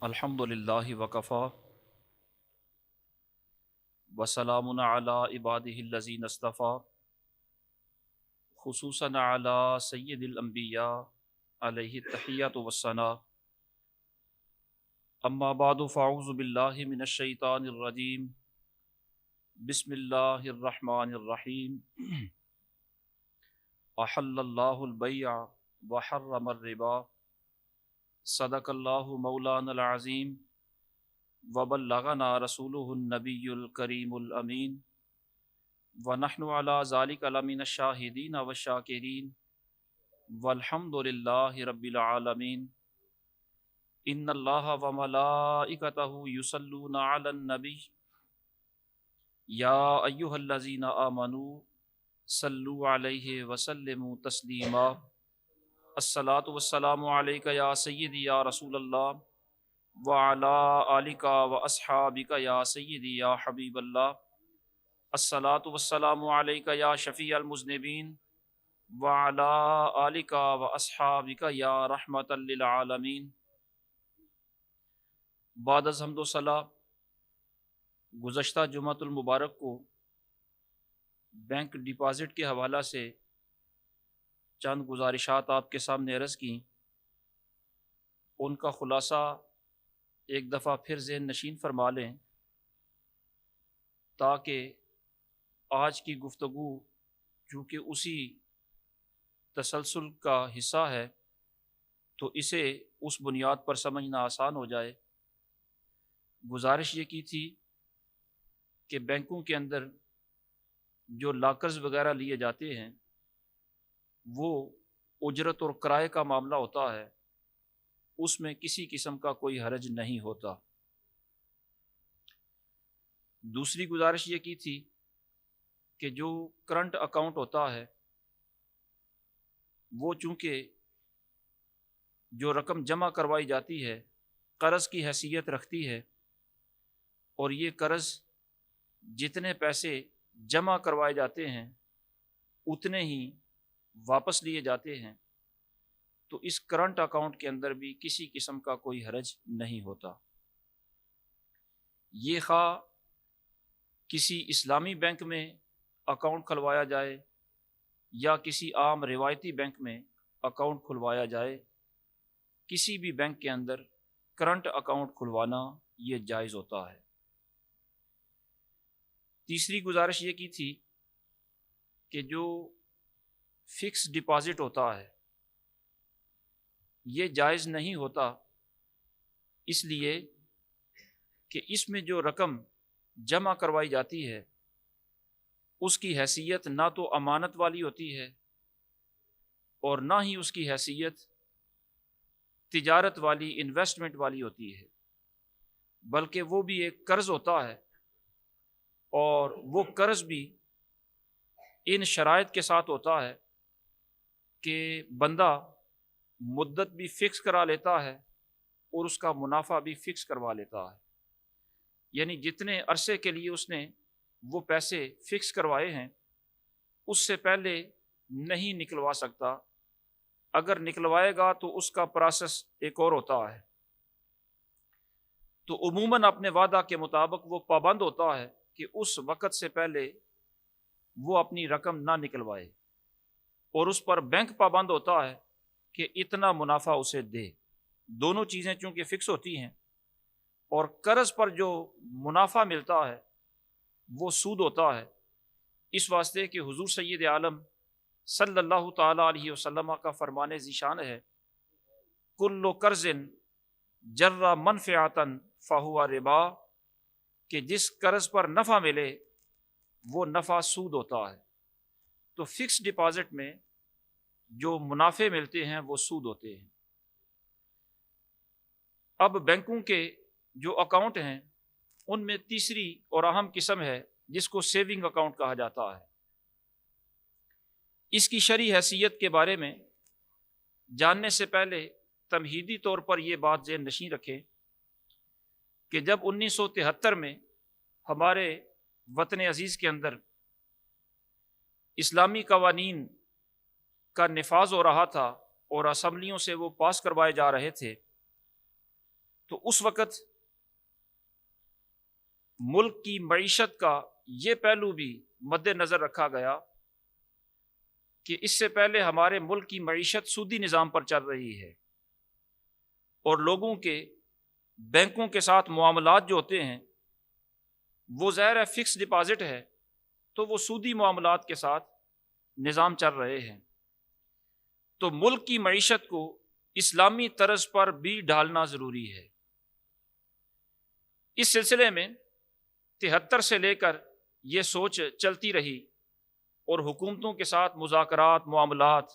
الحمد للہ وکفا وسلام علی عبادہ الذین اصطفیٰ خصوصاً علی سید الانبیاء علیہ التحیۃ والثناء اما بعد فاعوذ باللہ من الشیطان الرجیم بسم اللہ الرحمن الرحیم احل اللہ البیع وحرم الربا صدق اللہ مولانا العظیم وبلغنا رسولہ النبی الکریم الامین ونحن علی ذلک لمن الشاہدین والشاکرین والحمد للہ رب العالمین ان اللہ وملائکتہ یصلون علی النبی یا ایہا الذین آمنوا صلوا علیہ وسلموا تسلیما الصلاۃ والسلام علیک یا سیدی یا رسول اللہ وعلی آلک واصحابک یا سیدی یا حبیب اللہ الصلاۃ والسلام علیک یا شفیع المذنبین وعلی آلک واصحابک یا رحمۃ للعالمین۔ بعد از حمد و ثنا، گزشتہ جمعۃ المبارک کو بینک ڈپازٹ کے حوالہ سے چند گزارشات آپ کے سامنے عرض کیں۔ ان کا خلاصہ ایک دفعہ پھر ذہن نشین فرما لیں تاکہ آج کی گفتگو چونکہ اسی تسلسل کا حصہ ہے تو اسے اس بنیاد پر سمجھنا آسان ہو جائے۔ گزارش یہ کی تھی کہ بینکوں کے اندر جو لاکرز وغیرہ لیے جاتے ہیں وہ اجرت اور کرائے کا معاملہ ہوتا ہے، اس میں کسی قسم کا کوئی حرج نہیں ہوتا۔ دوسری گزارش یہ کی تھی کہ جو کرنٹ اکاؤنٹ ہوتا ہے وہ چونکہ جو رقم جمع کروائی جاتی ہے قرض کی حیثیت رکھتی ہے، اور یہ قرض جتنے پیسے جمع کروائے جاتے ہیں اتنے ہی واپس لیے جاتے ہیں، تو اس کرنٹ اکاؤنٹ کے اندر بھی کسی قسم کا کوئی حرج نہیں ہوتا۔ یہ خواہ کسی اسلامی بینک میں اکاؤنٹ کھلوایا جائے یا کسی عام روایتی بینک میں اکاؤنٹ کھلوایا جائے، کسی بھی بینک کے اندر کرنٹ اکاؤنٹ کھلوانا یہ جائز ہوتا ہے۔ تیسری گزارش یہ کی تھی کہ جو فکس ڈپازٹ ہوتا ہے یہ جائز نہیں ہوتا، اس لیے کہ اس میں جو رقم جمع کروائی جاتی ہے اس کی حیثیت نہ تو امانت والی ہوتی ہے اور نہ ہی اس کی حیثیت تجارت والی، انویسٹمنٹ والی ہوتی ہے، بلکہ وہ بھی ایک قرض ہوتا ہے، اور وہ قرض بھی ان شرائط کے ساتھ ہوتا ہے کہ بندہ مدت بھی فکس کرا لیتا ہے اور اس کا منافع بھی فکس کروا لیتا ہے، یعنی جتنے عرصے کے لیے اس نے وہ پیسے فکس کروائے ہیں اس سے پہلے نہیں نکلوا سکتا، اگر نکلوائے گا تو اس کا پروسیس ایک اور ہوتا ہے، تو عموماً اپنے وعدہ کے مطابق وہ پابند ہوتا ہے کہ اس وقت سے پہلے وہ اپنی رقم نہ نکلوائے، اور اس پر بینک پابند ہوتا ہے کہ اتنا منافع اسے دے۔ دونوں چیزیں چونکہ فکس ہوتی ہیں، اور قرض پر جو منافع ملتا ہے وہ سود ہوتا ہے، اس واسطے کہ حضور سید عالم صلی اللہ تعالی علیہ وسلم کا فرمان ذیشان ہے، کل قرض جر منفعتا فہو ربا، کہ جس قرض پر نفع ملے وہ نفع سود ہوتا ہے۔ تو فکس ڈپازٹ میں جو منافع ملتے ہیں وہ سود ہوتے ہیں۔ اب بینکوں کے جو اکاؤنٹ ہیں ان میں تیسری اور اہم قسم ہے جس کو سیونگ اکاؤنٹ کہا جاتا ہے۔ اس کی شرعی حیثیت کے بارے میں جاننے سے پہلے تمہیدی طور پر یہ بات ذہن نشین رکھیں کہ جب 1973 میں ہمارے وطن عزیز کے اندر اسلامی قوانین کا نفاذ ہو رہا تھا اور اسمبلیوں سے وہ پاس کروائے جا رہے تھے، تو اس وقت ملک کی معیشت کا یہ پہلو بھی مد نظر رکھا گیا کہ اس سے پہلے ہمارے ملک کی معیشت سودی نظام پر چل رہی ہے، اور لوگوں کے بینکوں کے ساتھ معاملات جو ہوتے ہیں وہ ظاہر ہے فکس ڈپازٹ ہے، تو وہ سودی معاملات کے ساتھ نظام چل رہے ہیں۔ تو ملک کی معیشت کو اسلامی طرز پر بھی ڈھالنا ضروری ہے۔ اس سلسلے میں 73 سے لے کر یہ سوچ چلتی رہی، اور حکومتوں کے ساتھ مذاکرات، معاملات،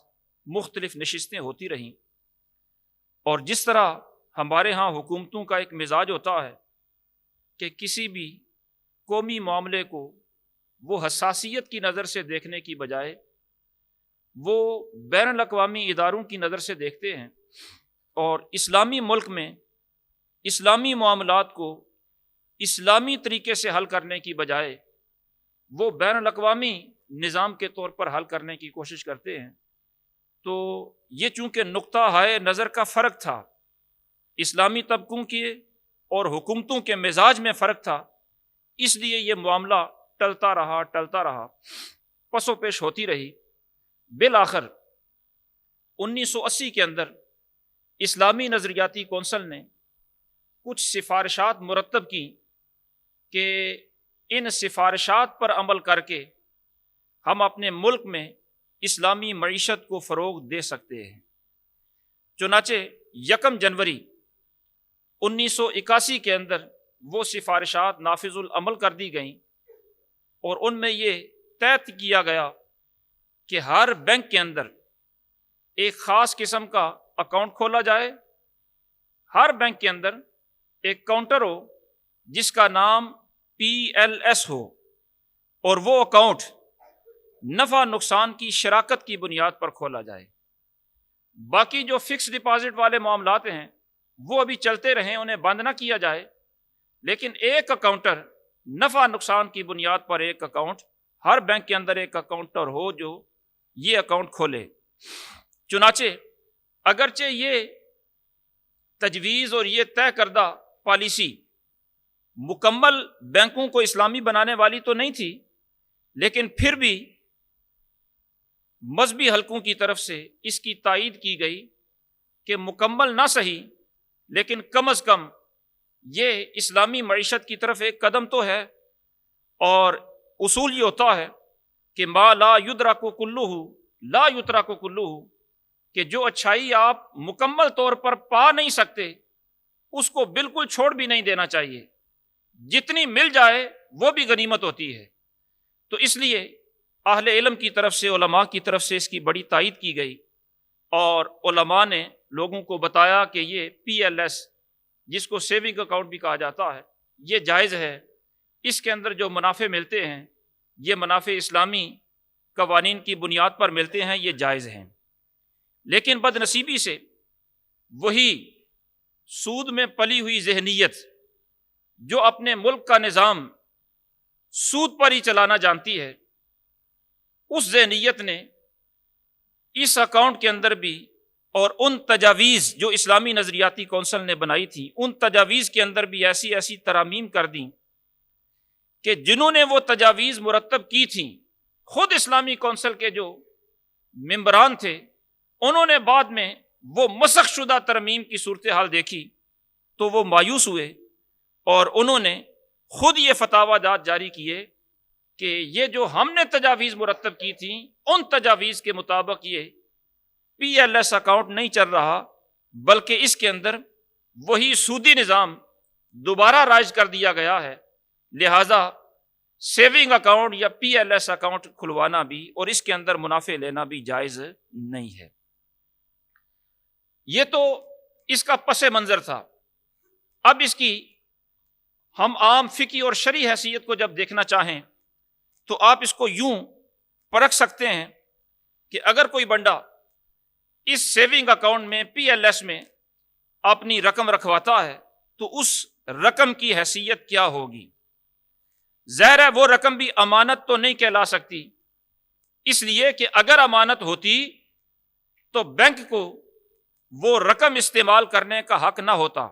مختلف نشستیں ہوتی رہیں، اور جس طرح ہمارے ہاں حکومتوں کا ایک مزاج ہوتا ہے کہ کسی بھی قومی معاملے کو وہ حساسیت کی نظر سے دیکھنے کی بجائے وہ بین الاقوامی اداروں کی نظر سے دیکھتے ہیں، اور اسلامی ملک میں اسلامی معاملات کو اسلامی طریقے سے حل کرنے کی بجائے وہ بین الاقوامی نظام کے طور پر حل کرنے کی کوشش کرتے ہیں۔ تو یہ چونکہ نقطہ ہائے نظر کا فرق تھا، اسلامی طبقوں کے اور حکومتوں کے مزاج میں فرق تھا، اس لیے یہ معاملہ ٹلتا رہا، پس و پیش ہوتی رہی۔ بالآخر 1980 کے اندر اسلامی نظریاتی کونسل نے کچھ سفارشات مرتب کی کہ ان سفارشات پر عمل کر کے ہم اپنے ملک میں اسلامی معیشت کو فروغ دے سکتے ہیں۔ چنانچہ 1 جنوری 1981 کے اندر وہ سفارشات نافذ العمل کر دی گئیں، اور ان میں یہ طے کیا گیا کہ ہر بینک کے اندر ایک خاص قسم کا اکاؤنٹ کھولا جائے، ہر بینک کے اندر ایک کاؤنٹر ہو جس کا نام PLS ہو، اور وہ اکاؤنٹ نفع نقصان کی شراکت کی بنیاد پر کھولا جائے۔ باقی جو فکس ڈپازٹ والے معاملات ہیں وہ ابھی چلتے رہیں، انہیں بند نہ کیا جائے، لیکن ایک اکاؤنٹر نفع نقصان کی بنیاد پر ایک اکاؤنٹ، ہر بینک کے اندر ایک اکاؤنٹر ہو جو یہ اکاؤنٹ کھولے۔ چنانچہ اگرچہ یہ تجویز اور یہ طے کردہ پالیسی مکمل بینکوں کو اسلامی بنانے والی تو نہیں تھی، لیکن پھر بھی مذہبی حلقوں کی طرف سے اس کی تائید کی گئی کہ مکمل نہ صحیح لیکن کم از کم یہ اسلامی معیشت کی طرف ایک قدم تو ہے، اور اصول یہ ہوتا ہے کہ ما لا یدرک کلہ لا یترک کلہ، کہ جو اچھائی آپ مکمل طور پر پا نہیں سکتے اس کو بالکل چھوڑ بھی نہیں دینا چاہیے، جتنی مل جائے وہ بھی غنیمت ہوتی ہے۔ تو اس لیے اہل علم کی طرف سے، علماء کی طرف سے اس کی بڑی تائید کی گئی، اور علماء نے لوگوں کو بتایا کہ یہ PLS، جس کو سیونگ اکاؤنٹ بھی کہا جاتا ہے، یہ جائز ہے، اس کے اندر جو منافع ملتے ہیں یہ منافع اسلامی قوانین کی بنیاد پر ملتے ہیں، یہ جائز ہیں۔ لیکن بد نصیبی سے وہی سود میں پلی ہوئی ذہنیت جو اپنے ملک کا نظام سود پر ہی چلانا جانتی ہے، اس ذہنیت نے اس اکاؤنٹ کے اندر بھی، اور ان تجاویز جو اسلامی نظریاتی کونسل نے بنائی تھی ان تجاویز کے اندر بھی ایسی ایسی ترامیم کر دیں کہ جنہوں نے وہ تجاویز مرتب کی تھیں، خود اسلامی کونسل کے جو ممبران تھے، انہوں نے بعد میں وہ مسخ شدہ ترمیم کی صورتحال دیکھی تو وہ مایوس ہوئے، اور انہوں نے خود یہ فتاوی جات جاری کیے کہ یہ جو ہم نے تجاویز مرتب کی تھیں ان تجاویز کے مطابق یہ PLS اکاؤنٹ نہیں چل رہا، بلکہ اس کے اندر وہی سودی نظام دوبارہ رائج کر دیا گیا ہے، لہذا سیونگ اکاؤنٹ یا PLS اکاؤنٹ کھلوانا بھی اور اس کے اندر منافع لینا بھی جائز نہیں ہے۔ یہ تو اس کا پس منظر تھا۔ اب اس کی ہم عام فقہی اور شرعی حیثیت کو جب دیکھنا چاہیں تو آپ اس کو یوں پرکھ سکتے ہیں کہ اگر کوئی بندہ اس سیونگ اکاؤنٹ میں PLS میں اپنی رقم رکھواتا ہے تو اس رقم کی حیثیت کیا ہوگی؟ ظاہر ہے وہ رقم بھی امانت تو نہیں کہلا سکتی، اس لیے کہ اگر امانت ہوتی تو بینک کو وہ رقم استعمال کرنے کا حق نہ ہوتا،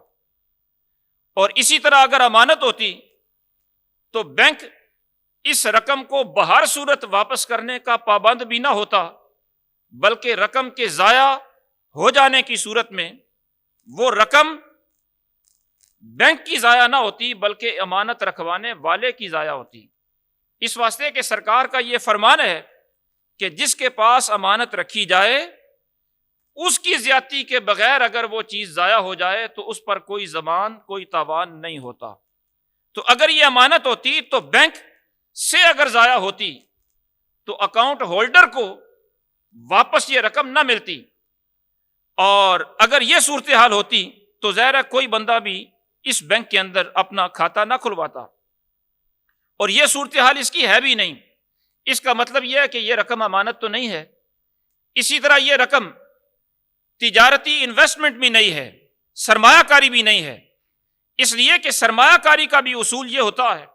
اور اسی طرح اگر امانت ہوتی تو بینک اس رقم کو بہر صورت واپس کرنے کا پابند بھی نہ ہوتا، بلکہ رقم کے ضائع ہو جانے کی صورت میں وہ رقم بینک کی ضائع نہ ہوتی بلکہ امانت رکھوانے والے کی ضائع ہوتی۔ اس واسطے کہ سرکار کا یہ فرمان ہے کہ جس کے پاس امانت رکھی جائے اس کی زیادتی کے بغیر اگر وہ چیز ضائع ہو جائے تو اس پر کوئی ضمان، کوئی تاوان نہیں ہوتا۔ تو اگر یہ امانت ہوتی تو بینک سے اگر ضائع ہوتی تو اکاؤنٹ ہولڈر کو واپس یہ رقم نہ ملتی، اور اگر یہ صورتحال ہوتی تو ظاہر ہے کوئی بندہ بھی اس بینک کے اندر اپنا کھاتا نہ کھلواتا، اور یہ صورتحال اس کی ہے بھی نہیں۔ اس کا مطلب یہ ہے کہ یہ رقم امانت تو نہیں ہے۔ اسی طرح یہ رقم تجارتی انویسٹمنٹ بھی نہیں ہے، سرمایہ کاری بھی نہیں ہے، اس لیے کہ سرمایہ کاری کا بھی اصول یہ ہوتا ہے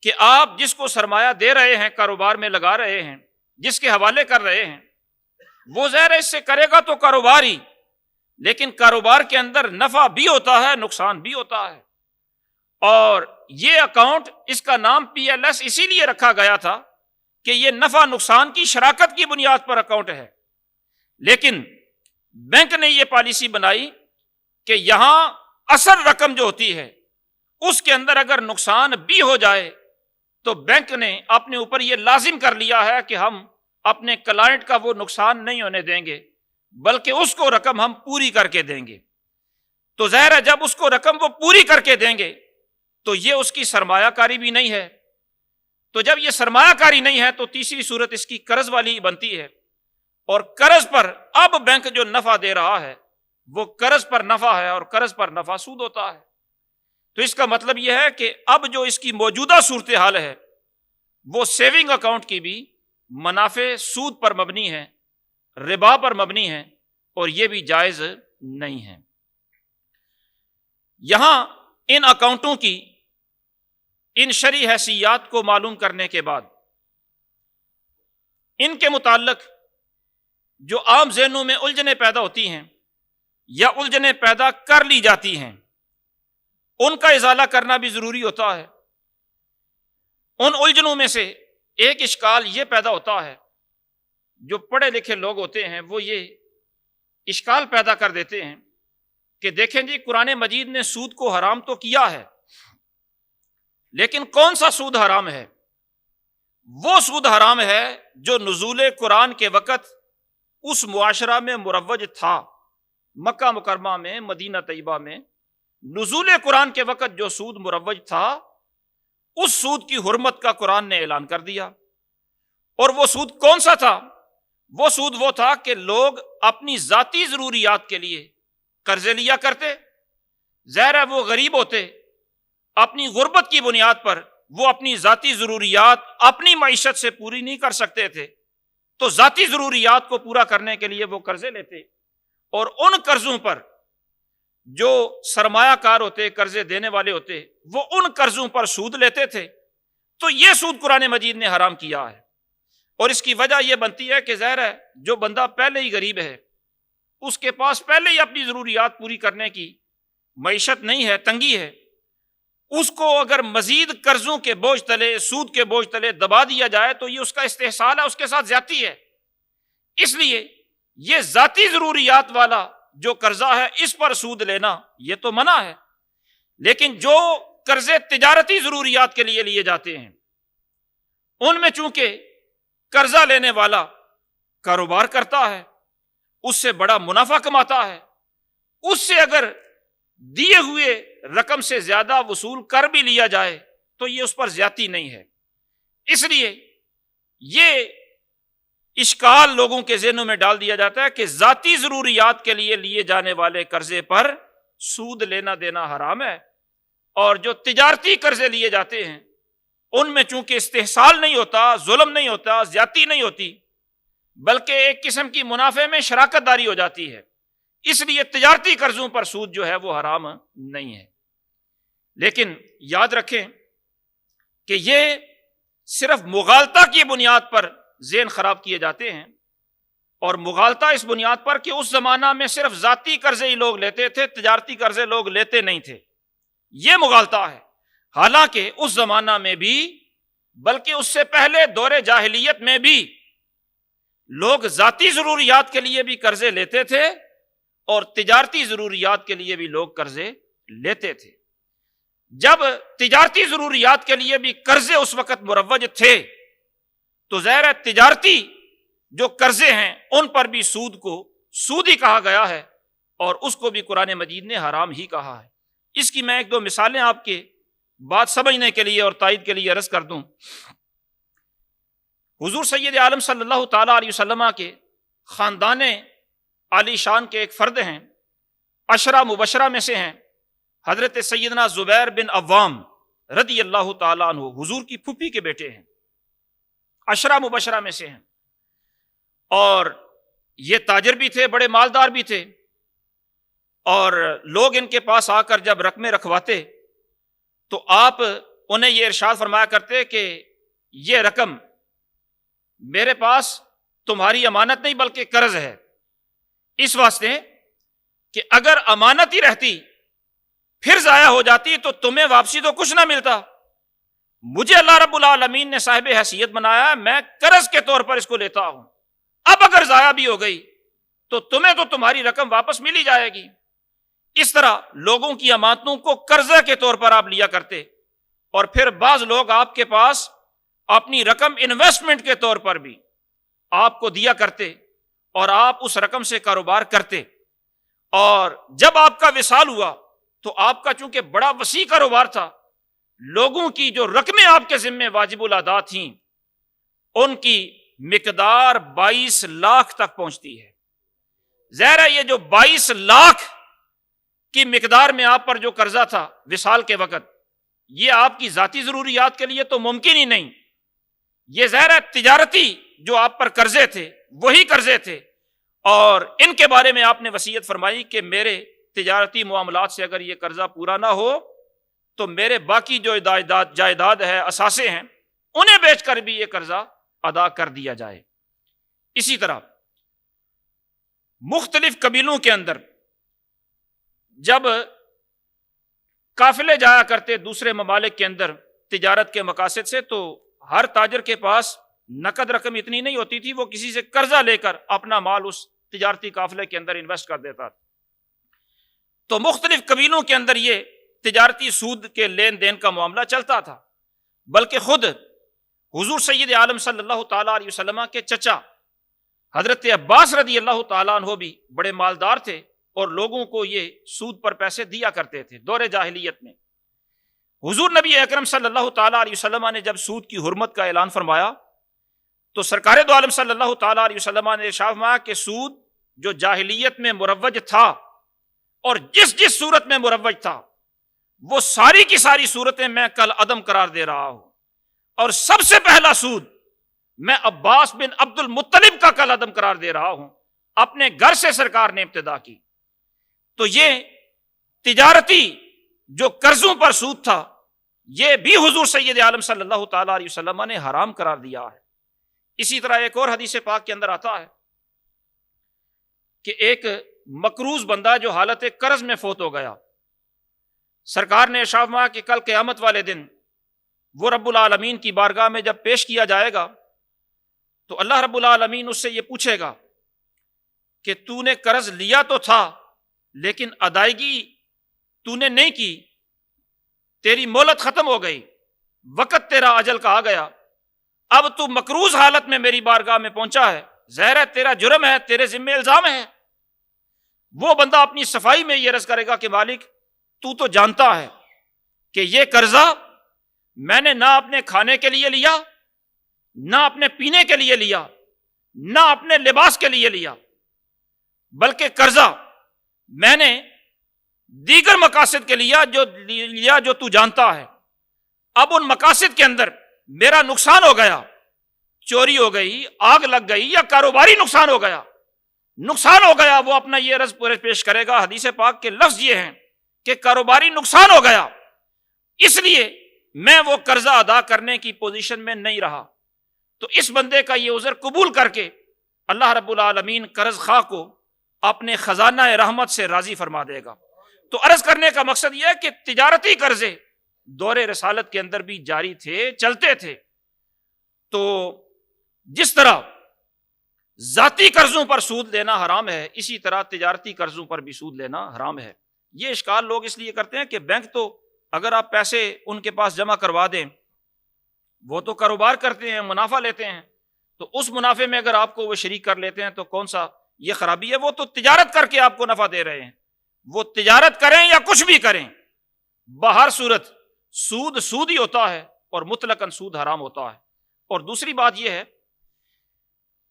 کہ آپ جس کو سرمایہ دے رہے ہیں، کاروبار میں لگا رہے ہیں، جس کے حوالے کر رہے ہیں، وہ ظاہر ہے اس سے کرے گا تو کاروبار ہی، لیکن کاروبار کے اندر نفع بھی ہوتا ہے، نقصان بھی ہوتا ہے۔ اور یہ اکاؤنٹ، اس کا نام پی ایل ایس اسی لیے رکھا گیا تھا کہ یہ نفع نقصان کی شراکت کی بنیاد پر اکاؤنٹ ہے۔ لیکن بینک نے یہ پالیسی بنائی کہ یہاں اصل رقم جو ہوتی ہے اس کے اندر اگر نقصان بھی ہو جائے تو بینک نے اپنے اوپر یہ لازم کر لیا ہے کہ ہم اپنے کلائنٹ کا وہ نقصان نہیں ہونے دیں گے، بلکہ اس کو رقم ہم پوری کر کے دیں گے۔ تو ظاہر ہے جب اس کو رقم وہ پوری کر کے دیں گے تو یہ اس کی سرمایہ کاری بھی نہیں ہے۔ تو جب یہ سرمایہ کاری نہیں ہے تو تیسری صورت اس کی قرض والی بنتی ہے، اور قرض پر اب بینک جو نفع دے رہا ہے وہ قرض پر نفع ہے، اور قرض پر نفع سود ہوتا ہے۔ تو اس کا مطلب یہ ہے کہ اب جو اس کی موجودہ صورتحال ہے وہ سیونگ اکاؤنٹ کی بھی منافع سود پر مبنی ہے، ربا پر مبنی ہے، اور یہ بھی جائز نہیں ہے۔ یہاں ان اکاؤنٹوں کی ان شرعی حیثیات کو معلوم کرنے کے بعد ان کے متعلق جو عام ذہنوں میں الجھنیں پیدا ہوتی ہیں یا الجھنیں پیدا کر لی جاتی ہیں ان کا ازالہ کرنا بھی ضروری ہوتا ہے۔ ان الجھنوں میں سے ایک اشکال یہ پیدا ہوتا ہے، جو پڑھے لکھے لوگ ہوتے ہیں وہ یہ اشکال پیدا کر دیتے ہیں کہ دیکھیں جی قرآن مجید نے سود کو حرام تو کیا ہے، لیکن کون سا سود حرام ہے؟ وہ سود حرام ہے جو نزول قرآن کے وقت اس معاشرہ میں مروج تھا، مکہ مکرمہ میں، مدینہ طیبہ میں نزول قرآن کے وقت جو سود مروج تھا، اس سود کی حرمت کا قرآن نے اعلان کر دیا۔ اور وہ سود کون سا تھا؟ وہ سود وہ تھا کہ لوگ اپنی ذاتی ضروریات کے لیے قرضے لیا کرتے، ظاہر ہے وہ غریب ہوتے، اپنی غربت کی بنیاد پر وہ اپنی ذاتی ضروریات اپنی معیشت سے پوری نہیں کر سکتے تھے، تو ذاتی ضروریات کو پورا کرنے کے لیے وہ قرضے لیتے، اور ان قرضوں پر جو سرمایہ کار ہوتے، قرضے دینے والے ہوتے، وہ ان قرضوں پر سود لیتے تھے۔ تو یہ سود قرآن مجید نے حرام کیا ہے، اور اس کی وجہ یہ بنتی ہے کہ ظاہر ہے جو بندہ پہلے ہی غریب ہے، اس کے پاس پہلے ہی اپنی ضروریات پوری کرنے کی معیشت نہیں ہے، تنگی ہے، اس کو اگر مزید قرضوں کے بوجھ تلے، سود کے بوجھ تلے دبا دیا جائے تو یہ اس کا استحصال ہے، اس کے ساتھ زیادتی ہے۔ اس لیے یہ ذاتی ضروریات والا جو قرضہ ہے اس پر سود لینا یہ تو منع ہے، لیکن جو قرضے تجارتی ضروریات کے لیے لیے جاتے ہیں ان میں چونکہ قرضہ لینے والا کاروبار کرتا ہے، اس سے بڑا منافع کماتا ہے، اس سے اگر دیے ہوئے رقم سے زیادہ وصول کر بھی لیا جائے تو یہ اس پر زیادتی نہیں ہے۔ اس لیے یہ اشکال لوگوں کے ذہنوں میں ڈال دیا جاتا ہے کہ ذاتی ضروریات کے لیے لیے جانے والے قرضے پر سود لینا دینا حرام ہے، اور جو تجارتی قرضے لیے جاتے ہیں ان میں چونکہ استحصال نہیں ہوتا، ظلم نہیں ہوتا، زیادتی نہیں ہوتی، بلکہ ایک قسم کی منافع میں شراکت داری ہو جاتی ہے، اس لیے تجارتی قرضوں پر سود جو ہے وہ حرام نہیں ہے۔ لیکن یاد رکھیں کہ یہ صرف مغالطہ کی بنیاد پر ذہن خراب کیے جاتے ہیں، اور مغالطہ اس بنیاد پر کہ اس زمانہ میں صرف ذاتی قرضے ہی لوگ لیتے تھے، تجارتی قرضے لوگ لیتے نہیں تھے۔ یہ مغالطہ ہے۔ حالانکہ اس زمانہ میں بھی، بلکہ اس سے پہلے دور جاہلیت میں بھی لوگ ذاتی ضروریات کے لیے بھی قرضے لیتے تھے اور تجارتی ضروریات کے لیے بھی لوگ قرضے لیتے تھے۔ جب تجارتی ضروریات کے لیے بھی قرضے اس وقت مروج تھے تو ظاہر ہے تجارتی جو قرضے ہیں ان پر بھی سود کو سود ہی کہا گیا ہے، اور اس کو بھی قرآن مجید نے حرام ہی کہا ہے۔ اس کی میں ایک دو مثالیں آپ کے بات سمجھنے کے لیے اور تائید کے لیے عرض کر دوں۔ حضور سید عالم صلی اللہ تعالیٰ علیہ وسلم کے خاندان عالی شان کے ایک فرد ہیں، عشرہ مبشرہ میں سے ہیں، حضرت سیدنا زبیر بن عوام رضی اللہ تعالیٰ عنہ، حضور کی پھوپھی کے بیٹے ہیں، عشرہ مبشرہ میں سے ہیں، اور یہ تاجر بھی تھے، بڑے مالدار بھی تھے، اور لوگ ان کے پاس آ کر جب رقمیں رکھواتے تو آپ انہیں یہ ارشاد فرمایا کرتے کہ یہ رقم میرے پاس تمہاری امانت نہیں بلکہ قرض ہے، اس واسطے کہ اگر امانت ہی رہتی پھر ضائع ہو جاتی تو تمہیں واپسی تو کچھ نہ ملتا، مجھے اللہ رب العالمین نے صاحب حیثیت بنایا ہے، میں قرض کے طور پر اس کو لیتا ہوں، اب اگر ضائع بھی ہو گئی تو تمہیں تو تمہاری رقم واپس مل ہی جائے گی۔ اس طرح لوگوں کی امانتوں کو قرضہ کے طور پر آپ لیا کرتے، اور پھر بعض لوگ آپ کے پاس اپنی رقم انویسٹمنٹ کے طور پر بھی آپ کو دیا کرتے اور آپ اس رقم سے کاروبار کرتے، اور جب آپ کا وصال ہوا تو آپ کا چونکہ بڑا وسیع کاروبار تھا، لوگوں کی جو رقمیں آپ کے ذمہ واجب الادا تھیں ان کی مقدار 22 لاکھ تک پہنچتی ہے۔ ظاہر ہے یہ جو 22 لاکھ کی مقدار میں آپ پر جو قرضہ تھا وصال کے وقت، یہ آپ کی ذاتی ضروریات کے لیے تو ممکن ہی نہیں، یہ ظاہر ہے تجارتی جو آپ پر قرضے تھے وہی قرضے تھے، اور ان کے بارے میں آپ نے وصیت فرمائی کہ میرے تجارتی معاملات سے اگر یہ قرضہ پورا نہ ہو تو میرے باقی جو جائیداد ہے، اثاثے ہیں، انہیں بیچ کر بھی یہ قرضہ ادا کر دیا جائے۔ اسی طرح مختلف قبیلوں کے اندر جب قافلے جایا کرتے دوسرے ممالک کے اندر تجارت کے مقاصد سے، تو ہر تاجر کے پاس نقد رقم اتنی نہیں ہوتی تھی، وہ کسی سے قرضہ لے کر اپنا مال اس تجارتی قافلے کے اندر انویسٹ کر دیتا تھا۔ تو مختلف قبیلوں کے اندر یہ تجارتی سود کے لین دین کا معاملہ چلتا تھا، بلکہ خود حضور سید عالم صلی اللہ تعالیٰ علیہ وسلم کے چچا حضرت عباس رضی اللہ تعالیٰ عنہ بھی بڑے مالدار تھے اور لوگوں کو یہ سود پر پیسے دیا کرتے تھے دور جاہلیت میں۔ حضور نبی اکرم صلی اللہ تعالیٰ علیہ وسلم نے جب سود کی حرمت کا اعلان فرمایا تو سرکار دو عالم صلی اللہ تعالیٰ علیہ وسلم نے ارشاد فرمایا کہ سود جو جاہلیت میں مروج تھا اور جس جس صورت میں مروج تھا وہ ساری کی ساری صورتیں میں کل عدم قرار دے رہا ہوں، اور سب سے پہلا سود میں عباس بن عبد المطلب کا کل عدم قرار دے رہا ہوں۔ اپنے گھر سے سرکار نے ابتدا کی۔ تو یہ تجارتی جو قرضوں پر سود تھا یہ بھی حضور سید عالم صلی اللہ تعالیٰ علیہ وسلم نے حرام قرار دیا ہے۔ اسی طرح ایک اور حدیث پاک کے اندر آتا ہے کہ ایک مقروض بندہ جو حالت قرض میں فوت ہو گیا، سرکار نے ارشاد فرمایا کہ کل قیامت والے دن وہ رب العالمین کی بارگاہ میں جب پیش کیا جائے گا تو اللہ رب العالمین اس سے یہ پوچھے گا کہ تو نے قرض لیا تو تھا لیکن ادائیگی تو نے نہیں کی، تیری مہلت ختم ہو گئی، وقت تیرا اجل کا آ گیا، اب تو مقروض حالت میں میری بارگاہ میں پہنچا ہے، ظاہر ہے تیرا جرم ہے، تیرے ذمہ الزام ہے۔ وہ بندہ اپنی صفائی میں یہ عرض کرے گا کہ مالک تو جانتا ہے کہ یہ قرضہ میں نے نہ اپنے کھانے کے لیے لیا، نہ اپنے پینے کے لیے لیا، نہ اپنے لباس کے لیے لیا، بلکہ قرضہ میں نے دیگر مقاصد کے لیا جو تو جانتا ہے۔ اب ان مقاصد کے اندر میرا نقصان ہو گیا، چوری ہو گئی، آگ لگ گئی، یا کاروباری نقصان ہو گیا، وہ اپنا یہ عرض پیش کرے گا۔ حدیث پاک کے لفظ یہ ہیں کہ کاروباری نقصان ہو گیا، اس لیے میں وہ قرضہ ادا کرنے کی پوزیشن میں نہیں رہا۔ تو اس بندے کا یہ عذر قبول کر کے اللہ رب العالمین قرض خواہ کو اپنے خزانہ رحمت سے راضی فرما دے گا۔ تو عرض کرنے کا مقصد یہ ہے کہ تجارتی قرضے دور رسالت کے اندر بھی جاری تھے، چلتے تھے۔ تو جس طرح ذاتی قرضوں پر سود لینا حرام ہے، اسی طرح تجارتی قرضوں پر بھی سود لینا حرام ہے۔ یہ اشکال لوگ اس لیے کرتے ہیں کہ بینک تو اگر آپ پیسے ان کے پاس جمع کروا دیں، وہ تو کاروبار کرتے ہیں، منافع لیتے ہیں، تو اس منافع میں اگر آپ کو وہ شریک کر لیتے ہیں تو کون سا یہ خرابی ہے؟ وہ تو تجارت کر کے آپ کو نفع دے رہے ہیں۔ وہ تجارت کریں یا کچھ بھی کریں، بہر صورت سود سود ہی ہوتا ہے، اور مطلقاً سود حرام ہوتا ہے۔ اور دوسری بات یہ ہے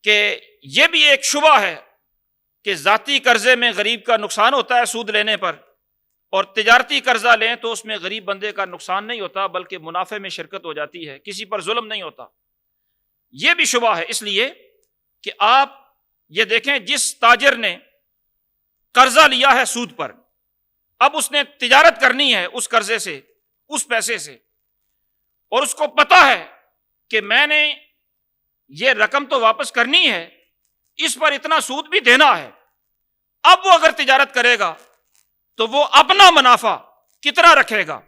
کہ یہ بھی ایک شبہ ہے کہ ذاتی قرضے میں غریب کا نقصان ہوتا ہے سود لینے پر، اور تجارتی قرضہ لیں تو اس میں غریب بندے کا نقصان نہیں ہوتا بلکہ منافع میں شرکت ہو جاتی ہے، کسی پر ظلم نہیں ہوتا۔ یہ بھی شبہ ہے، اس لیے کہ آپ یہ دیکھیں جس تاجر نے قرضہ لیا ہے سود پر، اب اس نے تجارت کرنی ہے اس قرضے سے، اس پیسے سے، اور اس کو پتا ہے کہ میں نے یہ رقم تو واپس کرنی ہے، اس پر اتنا سود بھی دینا ہے۔ اب وہ اگر تجارت کرے گا تو وہ اپنا منافع کتنا رکھے گا؟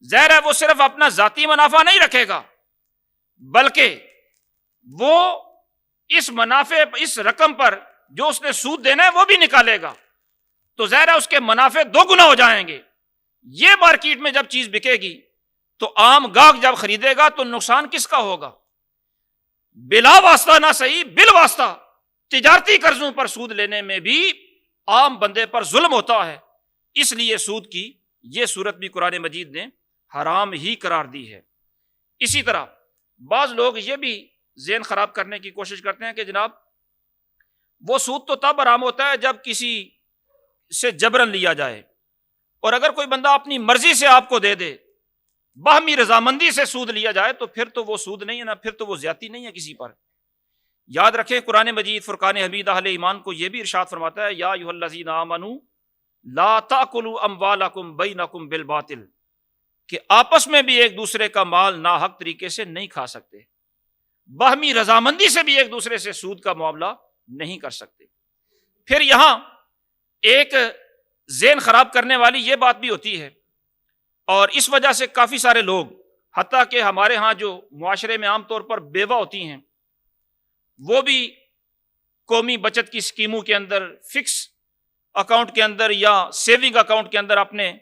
ظاہر ہے وہ صرف اپنا ذاتی منافع نہیں رکھے گا، بلکہ وہ اس منافع، اس رقم پر جو اس نے سود دینا ہے وہ بھی نکالے گا، تو ظاہر ہے اس کے منافع دو گنا ہو جائیں گے۔ یہ مارکیٹ میں جب چیز بکے گی تو عام گاہک جب خریدے گا تو نقصان کس کا ہوگا؟ بلا واسطہ نہ صحیح، بال واسطہ تجارتی قرضوں پر سود لینے میں بھی عام بندے پر ظلم ہوتا ہے، اس لیے سود کی یہ صورت بھی قرآن مجید نے حرام ہی قرار دی ہے۔ اسی طرح بعض لوگ یہ بھی ذہن خراب کرنے کی کوشش کرتے ہیں کہ جناب وہ سود تو تب حرام ہوتا ہے جب کسی سے جبرن لیا جائے، اور اگر کوئی بندہ اپنی مرضی سے آپ کو دے دے، باہمی رضامندی سے سود لیا جائے، تو پھر تو وہ سود نہیں ہے نا، پھر تو وہ زیادتی نہیں ہے کسی پر۔ یاد رکھیں قرآن مجید فرقان حمید اہل ایمان کو یہ بھی ارشاد فرماتا ہے، یا ایھا الذین آمنوا لا تأکلوا اموالکم بینکم بالباطل، کہ آپس میں بھی ایک دوسرے کا مال ناحق طریقے سے نہیں کھا سکتے، باہمی رضامندی سے بھی ایک دوسرے سے سود کا معاملہ نہیں کر سکتے۔ پھر یہاں ایک ذہن خراب کرنے والی یہ بات بھی ہوتی ہے، اور اس وجہ سے کافی سارے لوگ، حتیٰ کہ ہمارے ہاں جو معاشرے میں عام طور پر بیوہ ہوتی ہیں، وہ بھی قومی بچت کی اسکیموں کے اندر، فکس اکاؤنٹ کے اندر یا سیونگ اکاؤنٹ کے اندر اپنے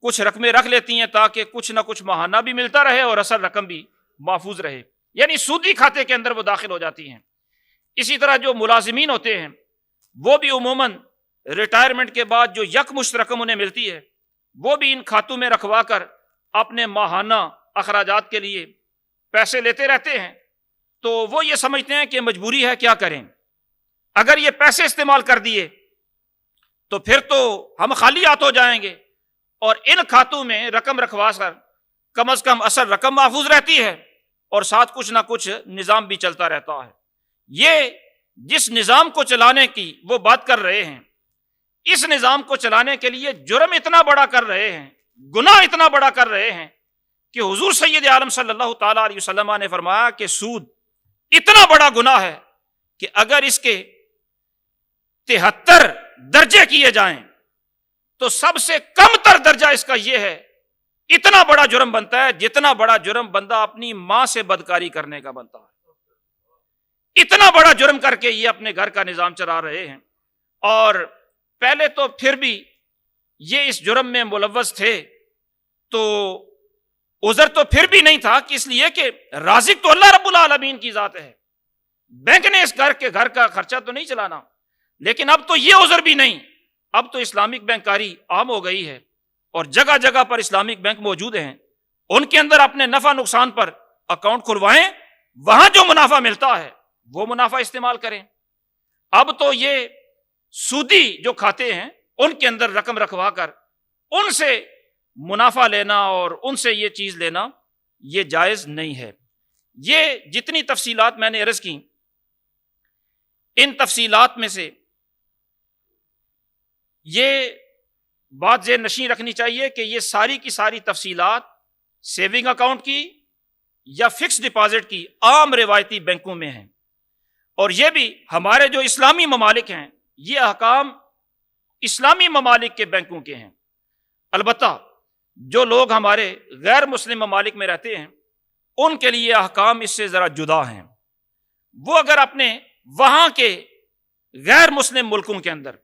کچھ رقمیں رکھ لیتی ہیں تاکہ کچھ نہ کچھ ماہانہ بھی ملتا رہے اور اصل رقم بھی محفوظ رہے، یعنی سودی کھاتے کے اندر وہ داخل ہو جاتی ہیں۔ اسی طرح جو ملازمین ہوتے ہیں وہ بھی عموماً ریٹائرمنٹ کے بعد جو یکمشت رقم انہیں ملتی ہے وہ بھی ان کھاتوں میں رکھوا کر اپنے ماہانہ اخراجات کے لیے پیسے لیتے رہتے ہیں، تو وہ یہ سمجھتے ہیں کہ مجبوری ہے، کیا کریں، اگر یہ پیسے استعمال کر دیے تو پھر تو ہم خالی ہاتھ ہو جائیں گے، اور ان کھاتوں میں رقم رکھوا کر کم از کم اصل رقم محفوظ رہتی ہے اور ساتھ کچھ نہ کچھ نظام بھی چلتا رہتا ہے۔ یہ جس نظام کو چلانے کی وہ بات کر رہے ہیں، اس نظام کو چلانے کے لیے جرم اتنا بڑا کر رہے ہیں، گناہ اتنا بڑا کر رہے ہیں کہ حضور سید عالم صلی اللہ تعالیٰ علیہ وسلم نے فرمایا کہ سود اتنا بڑا گناہ ہے کہ اگر اس کے 73 درجے کیے جائیں تو سب سے کم تر درجہ اس کا یہ ہے، اتنا بڑا جرم بنتا ہے جتنا بڑا جرم بندہ اپنی ماں سے بدکاری کرنے کا بنتا ہے۔ اتنا بڑا جرم کر کے یہ اپنے گھر کا نظام چلا رہے ہیں، اور پہلے تو پھر بھی یہ اس جرم میں ملوث تھے تو عذر تو پھر بھی نہیں تھا، کہ اس لیے کہ رازق تو اللہ رب العالمین کی ذات ہے، بینک نے اس گھر کا خرچہ تو نہیں چلانا، لیکن اب تو یہ عذر بھی نہیں، اب تو اسلامک بینکاری عام ہو گئی ہے اور جگہ جگہ پر اسلامک بینک موجود ہیں، ان کے اندر اپنے نفع نقصان پر اکاؤنٹ کھلوائیں، وہاں جو منافع ملتا ہے وہ منافع استعمال کریں۔ اب تو یہ سودی جو کھاتے ہیں ان کے اندر رقم رکھوا کر ان سے منافع لینا اور ان سے یہ چیز لینا یہ جائز نہیں ہے۔ یہ جتنی تفصیلات میں نے عرض کی، ان تفصیلات میں سے یہ بات ذہن نشین رکھنی چاہیے کہ یہ ساری کی ساری تفصیلات سیونگ اکاؤنٹ کی یا فکس ڈپازٹ کی عام روایتی بینکوں میں ہیں، اور یہ بھی ہمارے جو اسلامی ممالک ہیں یہ احکام اسلامی ممالک کے بینکوں کے ہیں۔ البتہ جو لوگ ہمارے غیر مسلم ممالک میں رہتے ہیں ان کے لیے احکام اس سے ذرا جدا ہیں۔ وہ اگر اپنے وہاں کے غیر مسلم ملکوں کے اندر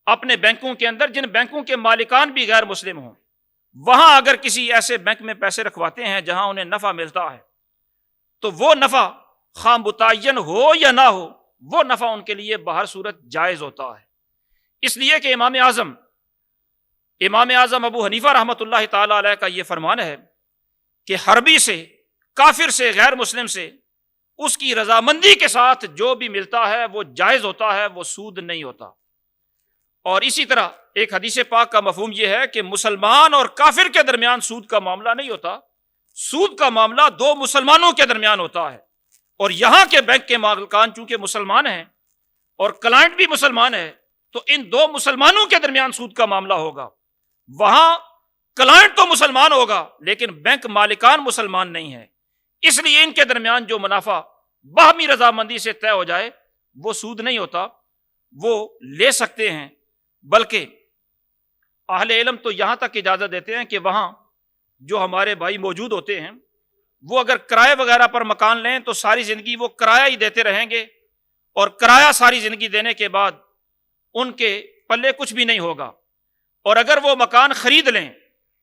اپنے بینکوں کے اندر، جن بینکوں کے مالکان بھی غیر مسلم ہوں، وہاں اگر کسی ایسے بینک میں پیسے رکھواتے ہیں جہاں انہیں نفع ملتا ہے، تو وہ نفع خواہ متعین ہو یا نہ ہو، وہ نفع ان کے لیے بہر صورت جائز ہوتا ہے۔ اس لیے کہ امام اعظم ابو حنیفہ رحمۃ اللہ تعالی علیہ کا یہ فرمان ہے کہ حربی سے، کافر سے، غیر مسلم سے اس کی رضامندی کے ساتھ جو بھی ملتا ہے وہ جائز ہوتا ہے، وہ سود نہیں ہوتا۔ اور اسی طرح ایک حدیث پاک کا مفہوم یہ ہے کہ مسلمان اور کافر کے درمیان سود کا معاملہ نہیں ہوتا، سود کا معاملہ دو مسلمانوں کے درمیان ہوتا ہے۔ اور یہاں کے بینک کے مالکان چونکہ مسلمان ہیں اور کلائنٹ بھی مسلمان ہے، تو ان دو مسلمانوں کے درمیان سود کا معاملہ ہوگا۔ وہاں کلائنٹ تو مسلمان ہوگا لیکن بینک مالکان مسلمان نہیں ہے، اس لیے ان کے درمیان جو منافع باہمی رضامندی سے طے ہو جائے وہ سود نہیں ہوتا، وہ لے سکتے ہیں۔ بلکہ اہل علم تو یہاں تک اجازت دیتے ہیں کہ وہاں جو ہمارے بھائی موجود ہوتے ہیں وہ اگر کرائے وغیرہ پر مکان لیں تو ساری زندگی وہ کرایہ ہی دیتے رہیں گے، اور کرایہ ساری زندگی دینے کے بعد ان کے پلے کچھ بھی نہیں ہوگا۔ اور اگر وہ مکان خرید لیں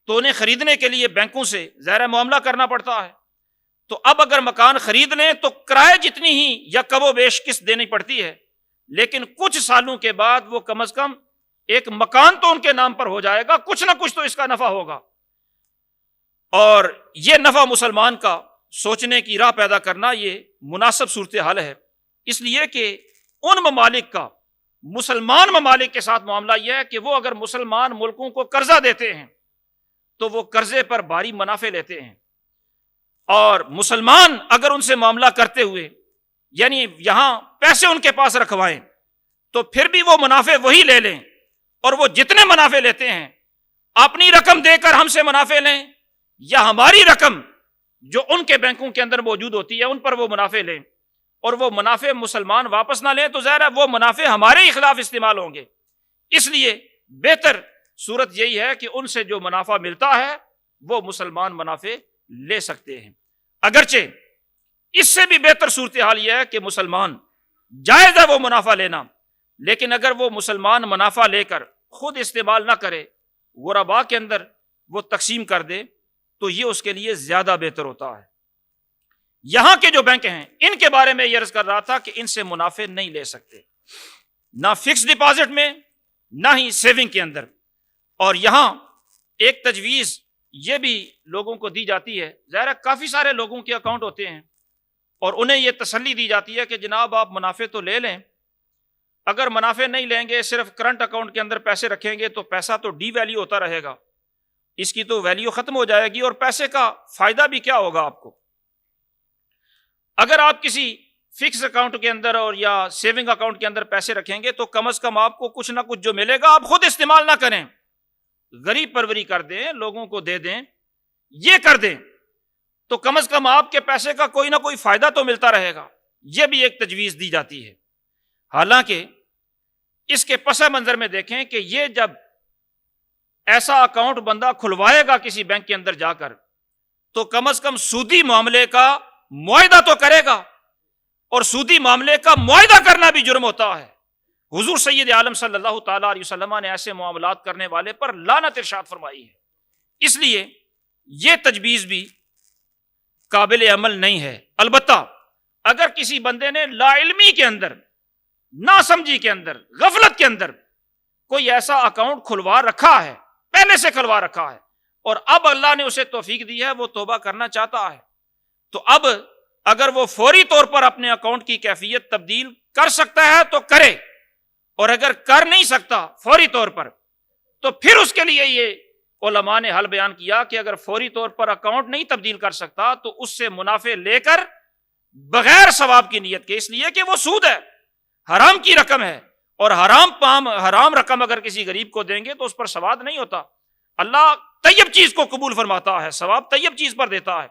تو انہیں خریدنے کے لیے بینکوں سے ظاہر معاملہ کرنا پڑتا ہے، تو اب اگر مکان خرید لیں تو کرائے جتنی ہی یا کم و بیش قسط دینی پڑتی ہے، لیکن کچھ سالوں کے بعد وہ کم از کم ایک مکان تو ان کے نام پر ہو جائے گا، کچھ نہ کچھ تو اس کا نفع ہوگا۔ اور یہ نفع مسلمان کا سوچنے کی راہ پیدا کرنا یہ مناسب صورتحال ہے، اس لیے کہ ان ممالک کا مسلمان ممالک کے ساتھ معاملہ یہ ہے کہ وہ اگر مسلمان ملکوں کو قرضہ دیتے ہیں تو وہ قرضے پر بھاری منافع لیتے ہیں، اور مسلمان اگر ان سے معاملہ کرتے ہوئے یعنی یہاں پیسے ان کے پاس رکھوائیں تو پھر بھی وہ منافع وہی لے لیں، اور وہ جتنے منافع لیتے ہیں اپنی رقم دے کر ہم سے منافع لیں یا ہماری رقم جو ان کے بینکوں کے اندر موجود ہوتی ہے ان پر وہ منافع لیں، اور وہ منافع مسلمان واپس نہ لیں تو ظاہر ہے وہ منافع ہمارے ہی خلاف استعمال ہوں گے۔ اس لیے بہتر صورت یہی ہے کہ ان سے جو منافع ملتا ہے وہ مسلمان منافع لے سکتے ہیں۔ اگرچہ اس سے بھی بہتر صورتحال یہ ہے کہ مسلمان جائز ہے وہ منافع لینا، لیکن اگر وہ مسلمان منافع لے کر خود استعمال نہ کرے، غرباء کے اندر وہ تقسیم کر دے، تو یہ اس کے لیے زیادہ بہتر ہوتا ہے۔ یہاں کے جو بینک ہیں ان کے بارے میں یہ عرض کر رہا تھا کہ ان سے منافع نہیں لے سکتے، نہ فکس ڈپازٹ میں نہ ہی سیونگ کے اندر۔ اور یہاں ایک تجویز یہ بھی لوگوں کو دی جاتی ہے، ظاہر ہے کافی سارے لوگوں کے اکاؤنٹ ہوتے ہیں اور انہیں یہ تسلی دی جاتی ہے کہ جناب آپ منافع تو لے لیں، اگر منافع نہیں لیں گے صرف کرنٹ اکاؤنٹ کے اندر پیسے رکھیں گے تو پیسہ تو ڈی ویلیو ہوتا رہے گا، اس کی تو ویلیو ختم ہو جائے گی اور پیسے کا فائدہ بھی کیا ہوگا آپ کو۔ اگر آپ کسی فکس اکاؤنٹ کے اندر اور یا سیونگ اکاؤنٹ کے اندر پیسے رکھیں گے تو کم از کم آپ کو کچھ نہ کچھ جو ملے گا آپ خود استعمال نہ کریں، غریب پروری کر دیں، لوگوں کو دے دیں، یہ کر دیں تو کم از کم آپ کے پیسے کا کوئی نہ کوئی فائدہ تو ملتا رہے گا۔ یہ بھی ایک تجویز دی جاتی ہے۔ حالانکہ اس کے پس منظر میں دیکھیں کہ یہ جب ایسا اکاؤنٹ بندہ کھلوائے گا کسی بینک کے اندر جا کر تو کم از کم سودی معاملے کا معاہدہ تو کرے گا، اور سودی معاملے کا معاہدہ کرنا بھی جرم ہوتا ہے۔ حضور سید عالم صلی اللہ تعالی علیہ وسلم نے ایسے معاملات کرنے والے پر لعنت ارشاد فرمائی ہے۔ اس لیے یہ تجویز بھی قابل عمل نہیں ہے۔ البتہ اگر کسی بندے نے لا علمی کے اندر، ناسمجھی کے اندر، غفلت کے اندر کوئی ایسا اکاؤنٹ کھلوا رکھا ہے، پہلے سے کھلوا رکھا ہے، اور اب اللہ نے اسے توفیق دی ہے وہ توبہ کرنا چاہتا ہے، تو اب اگر وہ فوری طور پر اپنے اکاؤنٹ کی کیفیت تبدیل کر سکتا ہے تو کرے، اور اگر کر نہیں سکتا فوری طور پر تو پھر اس کے لیے یہ علماء نے حل بیان کیا کہ اگر فوری طور پر اکاؤنٹ نہیں تبدیل کر سکتا تو اس سے منافع لے کر بغیر ثواب کی نیت کے، اس لیے کہ وہ سود ہے، حرام کی رقم ہے، اور حرام رقم اگر کسی غریب کو دیں گے تو اس پر ثواب نہیں ہوتا۔ اللہ طیب چیز کو قبول فرماتا ہے، ثواب طیب چیز پر دیتا ہے،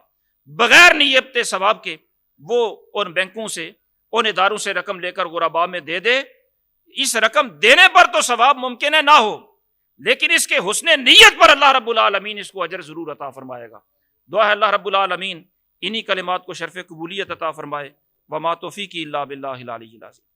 بغیر نیت ثواب کے وہ ان بینکوں سے، ان اداروں سے رقم لے کر غرباء میں دے دے، اس رقم دینے پر تو ثواب ممکن ہے نہ ہو، لیکن اس کے حسن نیت پر اللہ رب العالمین اس کو اجر ضرور عطا فرمائے گا۔ دعا ہے اللہ رب العالمین انہی کلمات کو شرف قبولیت عطا فرمائے۔ وما توفیقی الا باللہ العلی العظیم۔